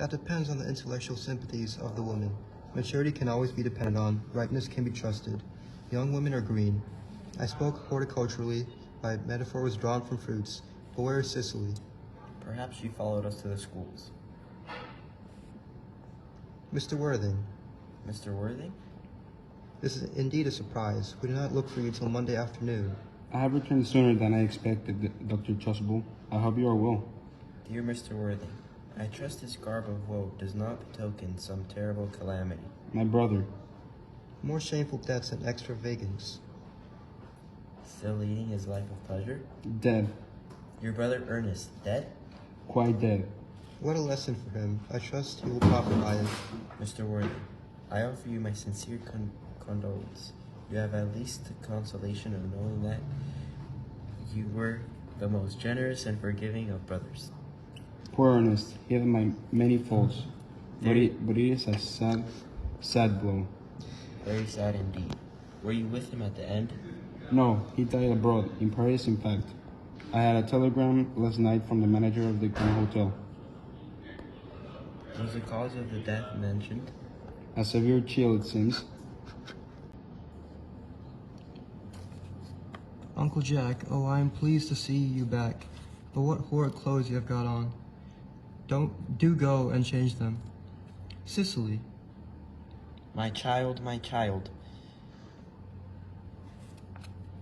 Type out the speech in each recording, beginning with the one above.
That depends on the intellectual sympathies of the woman. Maturity can always be depended on. Ripeness can be trusted. Young women are green. I spoke horticulturally. My metaphor was drawn from fruits. But where is Cicely? Perhaps she followed us to the schools. Mr. Worthing, Mr. Worthing? this is indeed a surprise. We did not look for you till Monday afternoon. I have returned sooner than I expected, Dr. Chasuble. I hope you are well. Dear Mr. Worthing, I trust this garb of woe does not betoken some terrible calamity. My brother. More shameful deaths and extravagance. Still leading his life of pleasure? Dead. Your brother Ernest, dead? Quite dead. What a lesson for him. I trust he will profit by it. Mr. Worthing, I offer you my sincere condolence. You have at least the consolation of knowing that you were the most generous and forgiving of brothers. Poor Ernest. He had many faults. But it is a sad blow. Very sad indeed. Were you with him at the end? No, he died abroad, in Paris in fact. I had a telegram last night from the manager of the Grand Hotel. Was the cause of the death mentioned? A severe chill, it seems. Uncle Jack, oh, I am pleased to see you back. But what horrid clothes you have got on. Do go and change them. Cicely. My child, my child.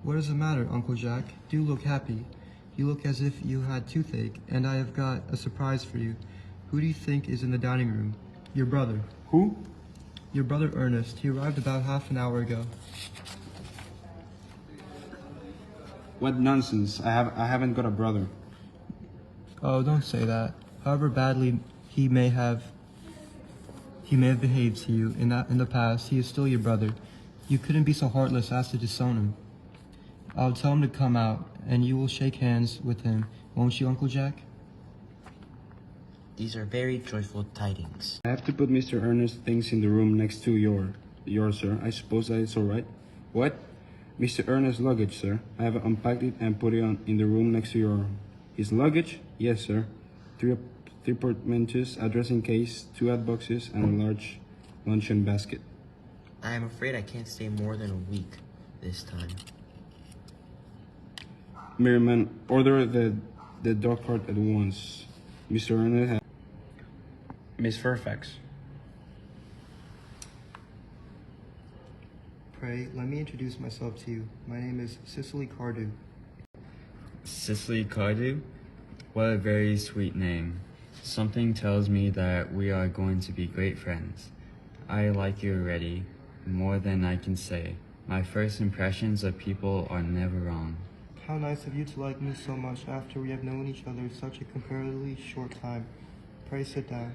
What is the matter, Uncle Jack? Do look happy. You look as if you had toothache, and I have got a surprise for you. Who do you think is in the dining room? Your brother. Who? Your brother Ernest. He arrived about half an hour ago. What nonsense. I haven't got a brother. Oh, don't say that. However badly he may have behaved to you in the past, he is still your brother. You couldn't be so heartless as to disown him. I'll tell him to come out, and you will shake hands with him, won't you, Uncle Jack? These are very joyful tidings. I have to put Mr. Ernest's things in the room next to yours, sir. I suppose that is all right. What? Mr. Ernest's luggage, sir. I have unpacked it and put it in the room next to your... His luggage? Yes, sir. Three portmanteaus, a dressing case, 2 hat boxes, and a large luncheon basket. I am afraid I can't stay more than a week this time. Merriman, order the dog cart at once. Mr. Ernest has... Miss Fairfax. Pray, let me introduce myself to you. My name is Cicely Cardew. Cicely Cardew? What a very sweet name. Something tells me that we are going to be great friends. I like you already, more than I can say. My first impressions of people are never wrong. How nice of you to like me so much after we have known each other such a comparatively short time. Pray sit down.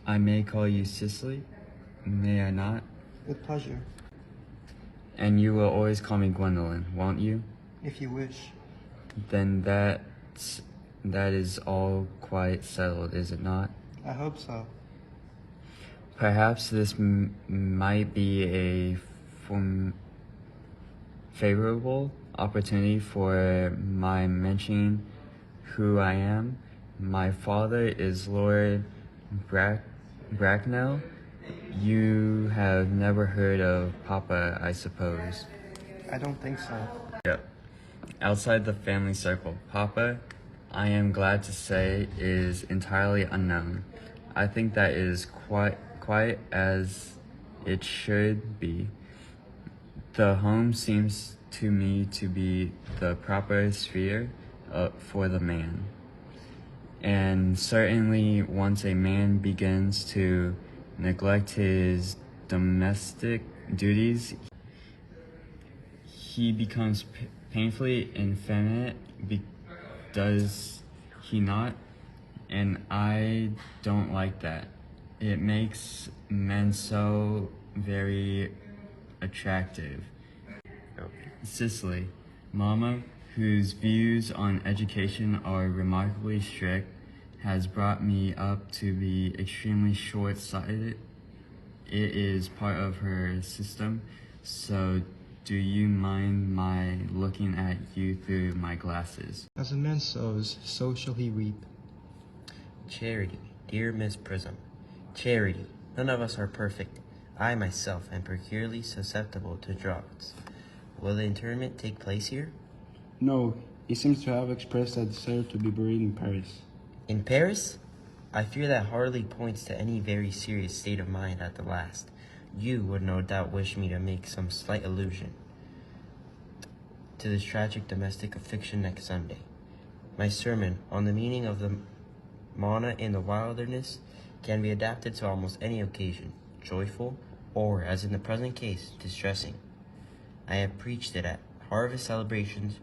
I may call you Cicely, may I not? With pleasure, And you will always call me Gwendolyn, won't you? if you wish. Then that is all quite settled, is it not? I hope so. Perhaps this might be a favorable opportunity for my mentioning who I am. My father is Lord Bracknell. You have never heard of Papa, I suppose. I don't think so. Yep. Outside the family circle, Papa, I am glad to say, is entirely unknown. I think that is quite as it should be. The home seems to me to be the proper sphere for the man. And certainly once a man begins to neglect his domestic duties, he becomes painfully effeminate, does he not? And I don't like that. It makes men so very attractive. Cicely, Mama, whose views on education are remarkably strict, has brought me up to be extremely short-sighted. It is part of her system, so do you mind my looking at you through my glasses? As a man sows, so shall he reap. Charity, dear Miss Prism. Charity, none of us are perfect. I myself am peculiarly susceptible to draughts. Will the interment take place here? No, he seems to have expressed a desire to be buried in Paris. In Paris? I fear that hardly points to any very serious state of mind at the last. You would no doubt wish me to make some slight allusion to this tragic domestic fiction next Sunday. My sermon on the meaning of the mana in the wilderness can be adapted to almost any occasion, joyful or, as in the present case, distressing. I have preached it at harvest celebrations,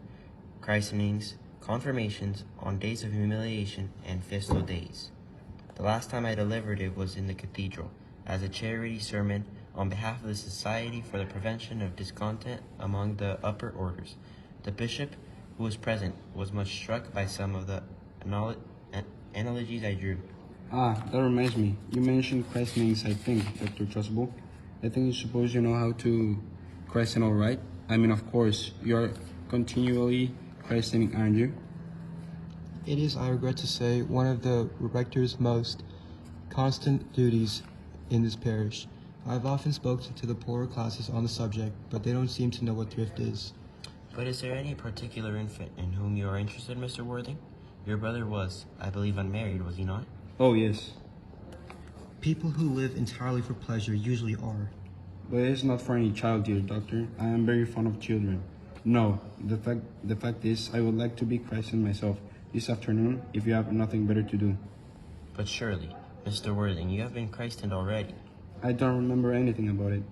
christenings, confirmations, on days of humiliation, and festal days. The last time I delivered it was in the cathedral, as a charity sermon on behalf of the Society for the Prevention of Discontent among the Upper Orders. The bishop, who was present, was much struck by some of the analogies I drew. Ah, that reminds me. You mentioned christenings, I think, Dr. Trustable. I think you suppose you know how to christen all right? I mean, of course, you're continually christening, aren't you? It is, I regret to say, one of the rector's most constant duties in this parish. I've often spoken to the poorer classes on the subject, but they don't seem to know what thrift is. But is there any particular infant in whom you are interested, Mr. Worthing? Your brother was, I believe, unmarried, was he not? Oh, yes. People who live entirely for pleasure usually are. But it's not for any child, dear doctor. I am very fond of children. No, the fact is, I would like to be christened myself this afternoon if you have nothing better to do. But surely, Mr. Worthing, you have been christened already. I don't remember anything about it.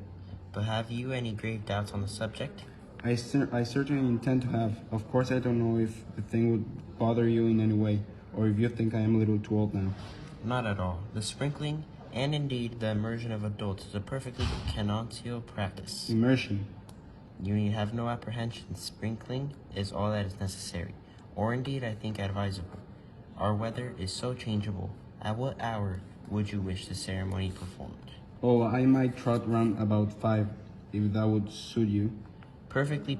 But have you any grave doubts on the subject? I certainly intend to have. Of course, I don't know if the thing would bother you in any way, or if you think I am a little too old now. Not at all. The sprinkling, and indeed the immersion of adults, is a perfectly canonical practice. Immersion. You need have no apprehension. Sprinkling is all that is necessary, or indeed I think advisable. Our weather is so changeable. At what hour would you wish the ceremony performed? Oh, I might trot round about 5, if that would suit you. Perfectly.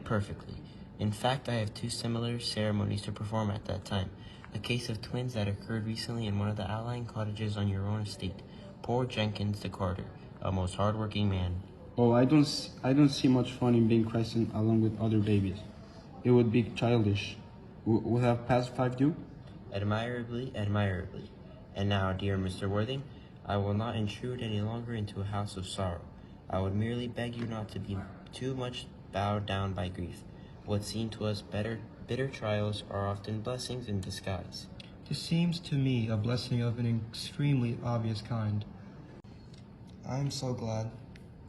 In fact, I have 2 similar ceremonies to perform at that time. A case of twins that occurred recently in one of the outlying cottages on your own estate. Poor Jenkins the carter, a most hard-working man. Oh, I don't see much fun in being christened along with other babies. It would be childish. Would have past 5 do? Admirably. And now, dear Mr. Worthing, I will not intrude any longer into a house of sorrow. I would merely beg you not to be too much bowed down by grief. What seem to us bitter trials are often blessings in disguise. This seems to me a blessing of an extremely obvious kind. I am so glad.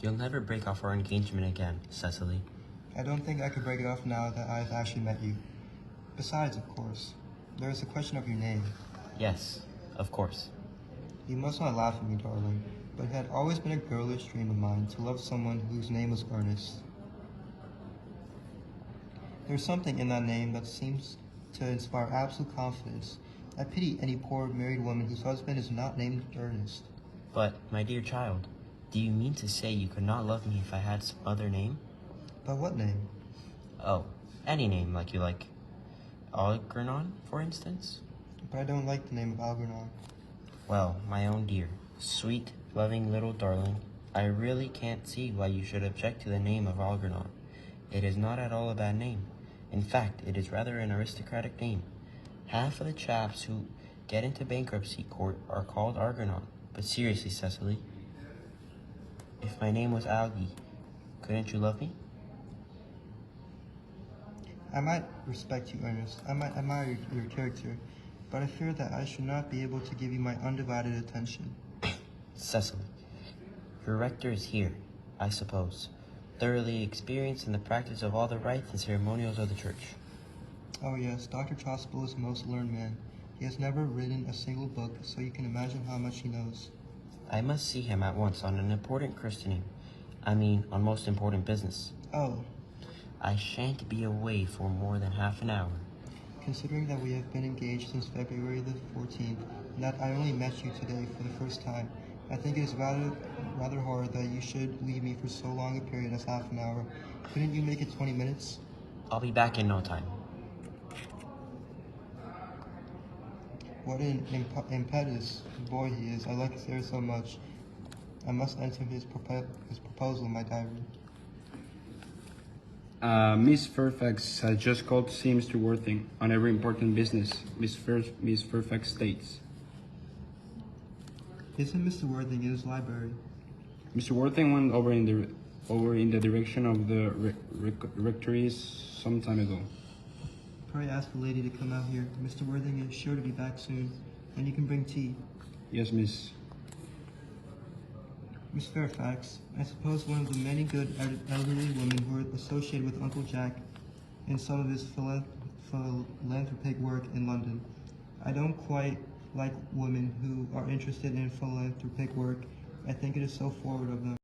You'll never break off our engagement again, Cecily. I don't think I could break it off now that I've actually met you. Besides, of course, there is the question of your name. Yes, of course. You must not laugh at me, darling, but it had always been a girlish dream of mine to love someone whose name was Ernest. There's something in that name that seems to inspire absolute confidence. I pity any poor married woman whose husband is not named Ernest. But, my dear child, do you mean to say you could not love me if I had some other name? But what name? Oh, any name like you like. Algernon, for instance? But I don't like the name of Algernon. Well, my own dear, sweet, loving little darling, I really can't see why you should object to the name of Algernon. It is not at all a bad name. In fact, it is rather an aristocratic name. Half of the chaps who get into bankruptcy court are called Algernon. But seriously, Cecily, if my name was Algie, couldn't you love me? I might respect you, Ernest. I might admire your character, but I fear that I should not be able to give you my undivided attention. Cecily, your rector is here, I suppose, thoroughly experienced in the practice of all the rites and ceremonials of the church. Oh yes, Dr. Chasuble is a most learned man. He has never written a single book, so you can imagine how much he knows. I must see him at once on an important christening. I mean, on most important business. Oh, I shan't be away for more than half an hour. considering that we have been engaged since February the 14th, and that I only met you today for the first time, I think it is rather hard that you should leave me for so long a period as half an hour. Couldn't you make it 20 minutes? I'll be back in no time. What an impetuous boy he is. I like Sarah so much. I must enter his proposal in my diary. Miss Fairfax has just called to see Mr. Worthing on every important business. Miss Fairfax states. Isn't Mr. Worthing in his library? Mr. Worthing went over in the direction of the rectory some time ago. Pray ask the lady to come out here. Mr. Worthing is sure to be back soon, and you can bring tea. Yes, miss. Miss Fairfax, I suppose one of the many good elderly women who are associated with Uncle Jack in some of his philanthropic work in London. I don't quite like women who are interested in philanthropic work. I think it is so forward of them.